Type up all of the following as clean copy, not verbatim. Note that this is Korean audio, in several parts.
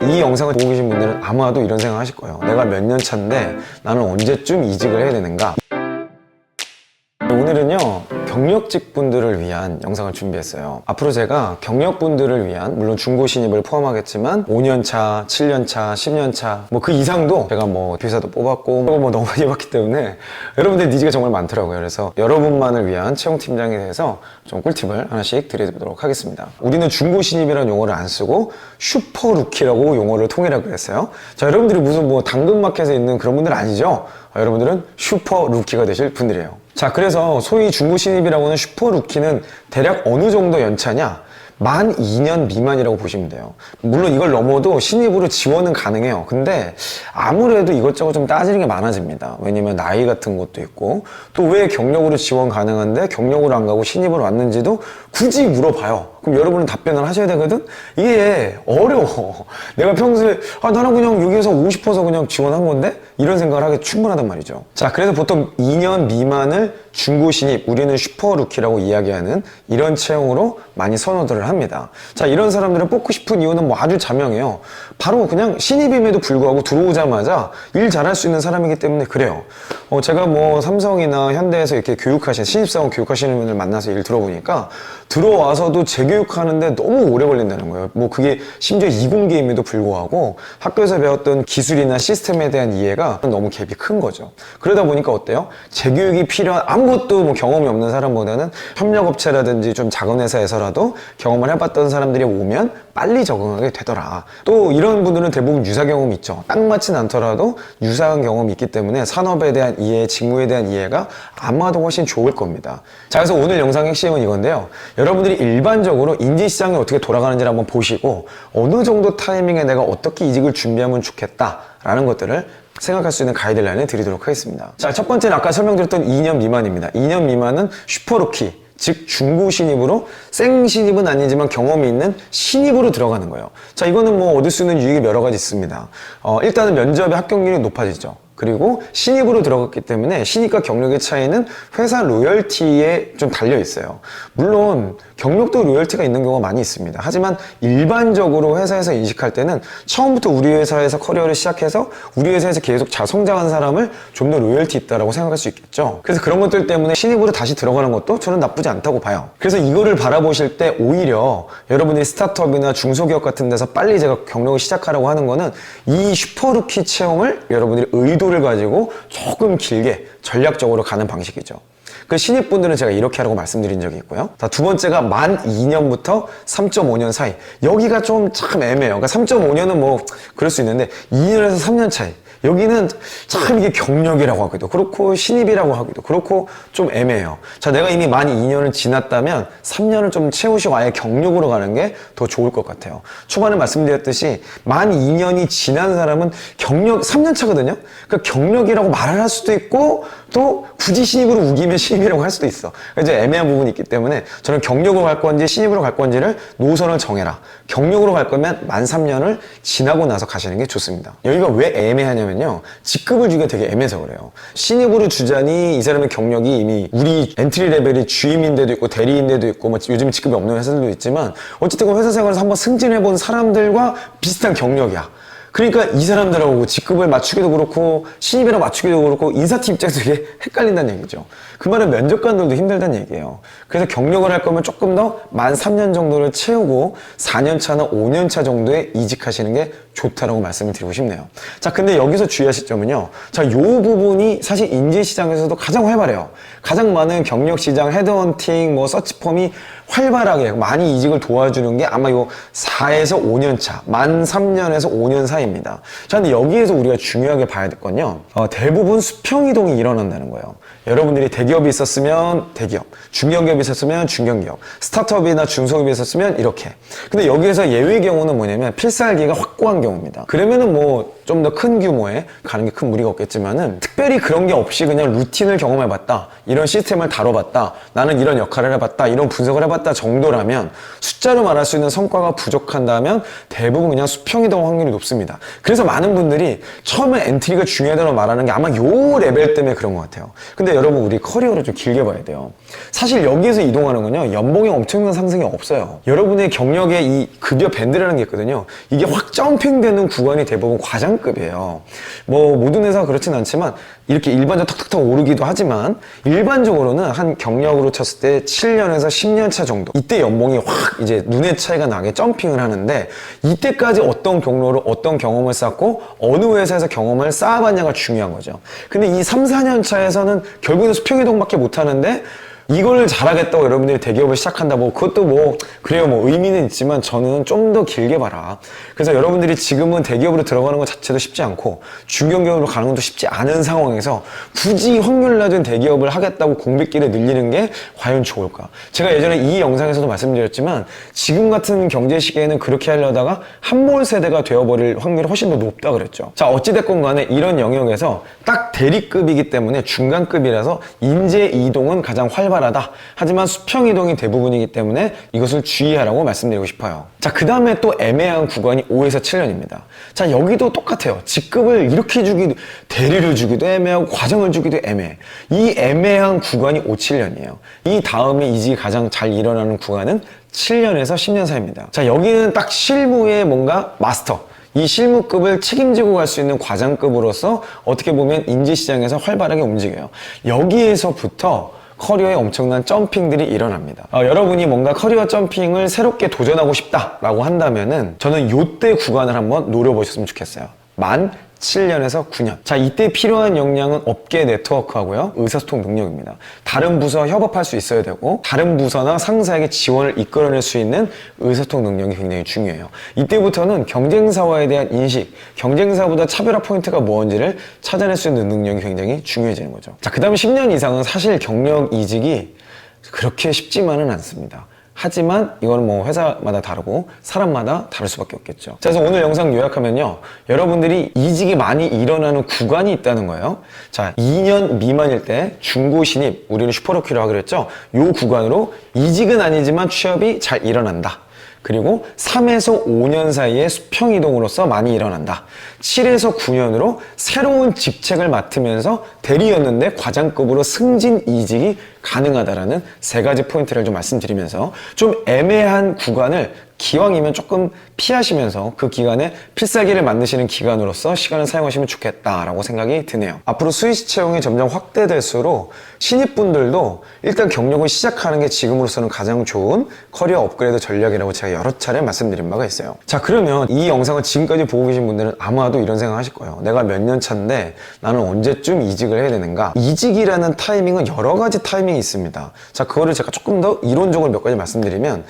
이 영상을 보고 계신 분들은 아마도 이런 생각 하실 거예요. 내가 몇 년 차인데 나는 언제쯤 이직을 해야 되는가? 오늘은요, 경력직 분들을 위한 영상을 준비했어요. 앞으로 제가 경력분들을 위한, 물론 중고 신입을 포함하겠지만 5년차, 7년차, 10년차 뭐 그 이상도 제가 뭐 회사도 뽑았고 뭐 너무 많이 해봤기 때문에 여러분들 니즈가 정말 많더라고요. 그래서 여러분만을 위한 채용팀장에 대해서 좀 꿀팁을 하나씩 드리도록 하겠습니다. 우리는 중고 신입이라는 용어를 안 쓰고 슈퍼 루키라고 용어를 통일하기로 했어요. 자, 여러분들이 무슨 뭐 당근마켓에 있는 그런 분들 아니죠? 여러분들은 슈퍼 루키가 되실 분들이에요. 자, 그래서 소위 중고 신입이라고 하는 슈퍼 루키는 대략 어느 정도 연차냐? 만 2년 미만이라고 보시면 돼요. 물론 이걸 넘어도 신입으로 지원은 가능해요. 근데 아무래도 이것저것 좀 따지는 게 많아집니다. 왜냐면 나이 같은 것도 있고, 또 왜 경력으로 지원 가능한데 경력으로 안 가고 신입으로 왔는지도 굳이 물어봐요. 그럼 여러분은 답변을 하셔야 되거든? 이게 어려워. 내가 평소에 나는 그냥 여기에서 오고 싶어서 그냥 지원한 건데? 이런 생각을 하기 충분하단 말이죠. 자, 그래서 보통 2년 미만을 중고 신입, 우리는 슈퍼 루키라고 이야기하는 이런 채용으로 많이 선호들을 합니다. 자, 이런 사람들을 뽑고 싶은 이유는 뭐 아주 자명해요. 바로 그냥 신입임에도 불구하고 들어오자마자 일 잘할 수 있는 사람이기 때문에 그래요. 제가 뭐 삼성이나 현대에서 이렇게 신입사원 교육하시는 분들 만나서 일 들어보니까 들어와서도 재교육하는데 너무 오래 걸린다는 거예요. 뭐 그게 심지어 이공계임에도 불구하고 학교에서 배웠던 기술이나 시스템에 대한 이해가 너무 갭이 큰 거죠. 그러다 보니까 어때요? 재교육이 필요한 아무것도 뭐 경험이 없는 사람보다는 협력업체라든지 좀 작은 회사에서라도 경험을 해봤던 사람들이 오면 빨리 적응하게 되더라. 또 이런 분들은 대부분 유사 경험이 있죠. 딱 맞진 않더라도 유사한 경험이 있기 때문에 산업에 대한 이해, 직무에 대한 이해가 아마도 훨씬 좋을 겁니다. 자, 그래서 오늘 영상의 핵심은 이건데요. 여러분들이 일반적으로 인지시장이 어떻게 돌아가는지를 한번 보시고 어느 정도 타이밍에 내가 어떻게 이직을 준비하면 좋겠다라는 것들을 생각할 수 있는 가이드라인을 드리도록 하겠습니다. 자, 첫 번째는 아까 설명드렸던 2년 미만입니다. 2년 미만은 슈퍼루키, 즉 중고 신입으로 생 신입은 아니지만 경험이 있는 신입으로 들어가는 거예요. 자, 이거는 뭐 얻을 수 있는 유익이 여러 가지 있습니다. 일단은 면접의 합격률이 높아지죠. 그리고 신입으로 들어갔기 때문에 신입과 경력의 차이는 회사 로열티에 좀 달려 있어요. 물론 경력도 로열티가 있는 경우가 많이 있습니다. 하지만 일반적으로 회사에서 인식할 때는 처음부터 우리 회사에서 커리어를 시작해서 우리 회사에서 계속 잘 성장한 사람을 좀 더 로열티 있다라고 생각할 수 있겠죠. 그래서 그런 것들 때문에 신입으로 다시 들어가는 것도 저는 나쁘지 않다고 봐요. 그래서 이거를 바라보실 때 오히려 여러분들이 스타트업이나 중소기업 같은 데서 빨리 제가 경력을 시작하라고 하는 거는 이 슈퍼루키 채용을 여러분들이 의도를 가지고 조금 길게 전략적으로 가는 방식이죠. 그 신입분들은 제가 이렇게 하라고 말씀드린 적이 있고요. 자, 두 번째가 만 2년부터 3.5년 사이. 여기가 좀 참 애매해요. 그러니까 3.5년은 뭐 그럴 수 있는데 2년에서 3년 차이. 여기는 참 이게 경력이라고 하기도 그렇고 신입이라고 하기도 그렇고 좀 애매해요. 자, 내가 이미 만 2년을 지났다면 3년을 좀 채우시고 아예 경력으로 가는 게 더 좋을 것 같아요. 초반에 말씀드렸듯이 만 2년이 지난 사람은 경력 3년 차거든요. 그러니까 경력이라고 말을 할 수도 있고 또 굳이 신입으로 우기면 신입이라고 할 수도 있어. 이제 애매한 부분이 있기 때문에 저는 경력으로 갈 건지 신입으로 갈 건지를 노선을 정해라. 경력으로 갈 거면 만 3년을 지나고 나서 가시는 게 좋습니다. 여기가 왜 애매하냐면요, 직급을 주기가 되게 애매해서 그래요. 신입으로 주자니 이 사람의 경력이 이미 우리 엔트리 레벨이 주임인데도 있고 대리인데도 있고 뭐 요즘 직급이 없는 회사들도 있지만 어쨌든 회사 생활에서 한번 승진해본 사람들과 비슷한 경력이야. 그러니까 이 사람들하고 직급을 맞추기도 그렇고 신입이랑 맞추기도 그렇고 인사팀 입장에서 되게 헷갈린다는 얘기죠. 그 말은 면접관들도 힘들다는 얘기예요. 그래서 경력을 할 거면 조금 더 만 3년 정도를 채우고 4년차나 5년차 정도에 이직하시는 게 좋다라고 말씀을 드리고 싶네요. 자, 근데 여기서 주의하실 점은요. 자, 요 부분이 사실 인재시장에서도 가장 활발해요. 가장 많은 경력시장, 헤드헌팅, 뭐 서치펌이 활발하게 많이 이직을 도와주는 게 아마 요 4에서 5년 차, 만 3년에서 5년 사이입니다. 자, 근데 여기에서 우리가 중요하게 봐야 될 건요. 대부분 수평이동이 일어난다는 거예요. 여러분들이 대기업이 있었으면 대기업, 중견기업이 있었으면 중견기업, 스타트업이나 중소기업이 있었으면 이렇게. 근데 여기에서 예외의 경우는 뭐냐면 필살기가 확고한 경우입니다. 그러면은 뭐 좀 더 큰 규모에 가는 게 큰 무리가 없겠지만은 특별히 그런 게 없이 그냥 루틴을 경험해봤다, 이런 시스템을 다뤄봤다, 나는 이런 역할을 해봤다, 이런 분석을 해봤다 정도라면, 숫자로 말할 수 있는 성과가 부족한다면 대부분 그냥 수평이동 확률이 높습니다. 그래서 많은 분들이 처음에 엔트리가 중요하다고 말하는 게 아마 요 레벨 때문에 그런 것 같아요. 근데 여러분, 우리 커리어를 좀 길게 봐야 돼요. 사실 여기에서 이동하는 건요, 연봉에 엄청난 상승이 없어요. 여러분의 경력의 이 급여 밴드라는 게 있거든요. 이게 확 점핑되는 구간이 대부분 과장급이에요. 뭐 모든 회사가 그렇진 않지만 이렇게 일반적으로 턱턱턱 오르기도 하지만, 일반적으로는 한 경력으로 쳤을 때 7년에서 10년 차 정도, 이때 연봉이 확 이제 눈의 차이가 나게 점핑을 하는데, 이때까지 어떤 경로로 어떤 경험을 쌓고 어느 회사에서 경험을 쌓아봤냐가 중요한 거죠. 근데 이 3, 4년 차에서는 결국에는 수평이동밖에 못하는데, 이걸 잘하겠다고 여러분들이 대기업을 시작한다, 뭐 그것도 뭐 그래요, 뭐 의미는 있지만 저는 좀 더 길게 봐라. 그래서 여러분들이 지금은 대기업으로 들어가는 것 자체도 쉽지 않고 중견기업으로 가는 것도 쉽지 않은 상황에서 굳이 확률 낮은 대기업을 하겠다고 공백기를 늘리는 게 과연 좋을까? 제가 예전에 이 영상에서도 말씀드렸지만, 지금 같은 경제 시기에는 그렇게 하려다가 한몰 세대가 되어버릴 확률이 훨씬 더 높다 그랬죠. 자, 어찌됐건 간에 이런 영역에서 딱 대리급이기 때문에 중간급이라서 인재 이동은 가장 활발하다. 하지만 수평 이동이 대부분이기 때문에 이것을 주의하라고 말씀드리고 싶어요. 자, 그 다음에 또 애매한 구간이 5에서 7년입니다. 자, 여기도 똑같아요. 직급을 이렇게 주기도, 대리를 주기도 애매하고 과정을 주기도 애매해. 이 애매한 구간이 5, 7년이에요. 이 다음에 이직이 가장 잘 일어나는 구간은 7년에서 10년 사이입니다. 자, 여기는 딱 실무의 뭔가 마스터, 이 실무급을 책임지고 갈 수 있는 과장급으로서 어떻게 보면 인지시장에서 활발하게 움직여요. 여기에서부터 커리어에 엄청난 점핑들이 일어납니다. 여러분이 뭔가 커리어 점핑을 새롭게 도전하고 싶다라고 한다면은 저는 요때 구간을 한번 노려보셨으면 좋겠어요. 만 7년에서 9년. 자, 이때 필요한 역량은 업계 네트워크하고요, 의사소통 능력입니다. 다른 부서와 협업할 수 있어야 되고, 다른 부서나 상사에게 지원을 이끌어낼 수 있는 의사소통 능력이 굉장히 중요해요. 이때부터는 경쟁사와에 대한 인식, 경쟁사보다 차별화 포인트가 뭔지를 찾아낼 수 있는 능력이 굉장히 중요해지는 거죠. 자, 그 다음에 10년 이상은 사실 경력 이직이 그렇게 쉽지만은 않습니다. 하지만 이건 뭐 회사마다 다르고 사람마다 다를 수밖에 없겠죠. 자, 그래서 오늘 영상 요약하면요, 여러분들이 이직이 많이 일어나는 구간이 있다는 거예요. 자, 2년 미만일 때 중고 신입, 우리는 슈퍼러키로 하기로 했죠. 요 구간으로 이직은 아니지만 취업이 잘 일어난다. 그리고 3에서 5년 사이에 수평 이동으로서 많이 일어난다. 7에서 9년으로 새로운 직책을 맡으면서 대리였는데 과장급으로 승진 이직이 가능하다라는 세 가지 포인트를 좀 말씀드리면서, 좀 애매한 구간을 기왕이면 조금 피하시면서 그 기간에 필살기를 만드시는 기간으로서 시간을 사용하시면 좋겠다라고 생각이 드네요. 앞으로 스위치 채용이 점점 확대될수록 신입분들도 일단 경력을 시작하는 게 지금으로서는 가장 좋은 커리어 업그레이드 전략이라고 제가 여러 차례 말씀드린 바가 있어요. 자, 그러면 이 영상을 지금까지 보고 계신 분들은 아마도 이런 생각 하실 거예요. 내가 몇 년 차인데 나는 언제쯤 이직을 해야 되는가? 이직이라는 타이밍은 여러 가지 타이밍이 있습니다. 자, 그거를 제가 조금 더 이론적으로 몇 가지 말씀드리면,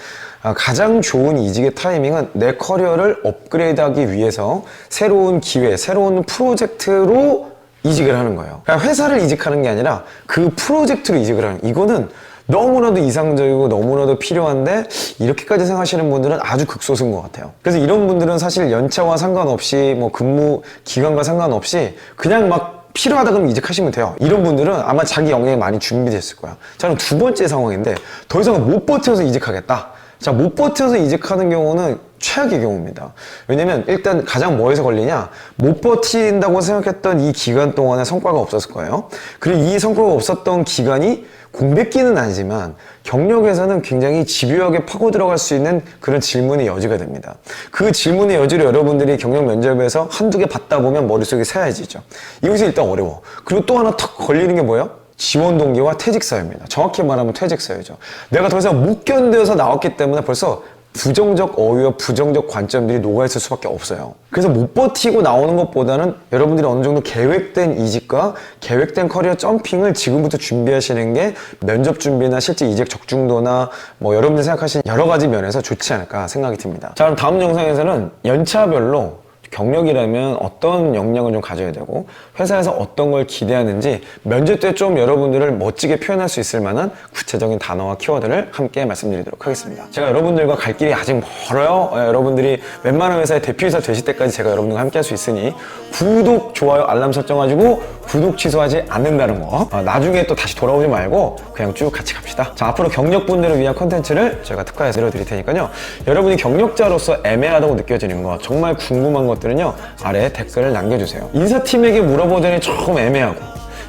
가장 좋은 이직의 타이밍은 내 커리어를 업그레이드하기 위해서 새로운 기회, 새로운 프로젝트로 이직을 하는 거예요. 그러니까 회사를 이직하는 게 아니라 그 프로젝트로 이직을 하는, 이거는 너무나도 이상적이고 너무나도 필요한데 이렇게까지 생각하시는 분들은 아주 극소수인 것 같아요. 그래서 이런 분들은 사실 연차와 상관없이, 뭐 근무 기간과 상관없이 그냥 막 필요하다 그러면 이직하시면 돼요. 이런 분들은 아마 자기 역량이 많이 준비됐을 거야. 저는 두 번째 상황인데, 더 이상 못 버텨서 이직하겠다. 자, 못 버텨서 이직하는 경우는 최악의 경우입니다. 왜냐면 일단 가장 뭐에서 걸리냐, 못 버틴다고 생각했던 이 기간 동안에 성과가 없었을 거예요. 그리고 이 성과가 없었던 기간이 공백기는 아니지만 경력에서는 굉장히 집요하게 파고 들어갈 수 있는 그런 질문의 여지가 됩니다. 그 질문의 여지를 여러분들이 경력 면접에서 한두 개 받다 보면 머릿속에 새야지죠. 이것이 일단 어려워. 그리고 또 하나 턱 걸리는 게 뭐예요? 지원 동기와 퇴직 사유입니다. 정확히 말하면 퇴직 사유죠. 내가 더 이상 못 견뎌서 나왔기 때문에 벌써 부정적 어휘와 부정적 관점들이 녹아있을 수밖에 없어요. 그래서 못 버티고 나오는 것보다는 여러분들이 어느 정도 계획된 이직과 계획된 커리어 점핑을 지금부터 준비하시는 게 면접 준비나 실제 이직 적중도나 뭐 여러분들이 생각하시는 여러 가지 면에서 좋지 않을까 생각이 듭니다. 자, 그럼 다음 영상에서는 연차별로 경력이라면 어떤 역량을 좀 가져야 되고 회사에서 어떤 걸 기대하는지 면접 때 좀 여러분들을 멋지게 표현할 수 있을 만한 구체적인 단어와 키워드를 함께 말씀드리도록 하겠습니다. 제가 여러분들과 갈 길이 아직 멀어요. 여러분들이 웬만한 회사의 대표이사 되실 때까지 제가 여러분들과 함께 할 수 있으니 구독, 좋아요, 알람 설정해가지고 구독 취소하지 않는다는 거, 나중에 또 다시 돌아오지 말고 그냥 쭉 같이 갑시다. 자, 앞으로 경력분들을 위한 컨텐츠를 제가 특화해서 드릴 테니까요. 여러분이 경력자로서 애매하다고 느껴지는 거, 정말 궁금한 것들은요, 아래에 댓글을 남겨주세요. 인사팀에게 물어보더니 조금 애매하고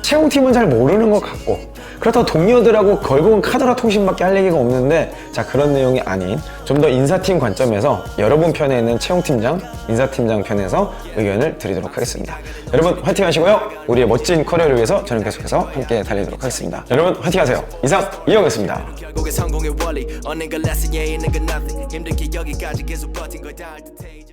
채용팀은 잘 모르는 것 같고, 그렇다고 동료들하고 결국은 카드라 통신밖에 할 얘기가 없는데, 자, 그런 내용이 아닌 좀 더 인사팀 관점에서 여러분 편에 있는 채용팀장, 인사팀장 편에서 의견을 드리도록 하겠습니다. 여러분 화이팅 하시고요. 우리의 멋진 커리어를 위해서 저는 계속해서 함께 달리도록 하겠습니다. 여러분 화이팅 하세요. 이상 이영이었습니다. 결국에 성공의 원리 얻는 걸 lesson, yeah, 있는 건 nothing. 힘들게 여기까지 계속 버틴 걸 다 알 듯해.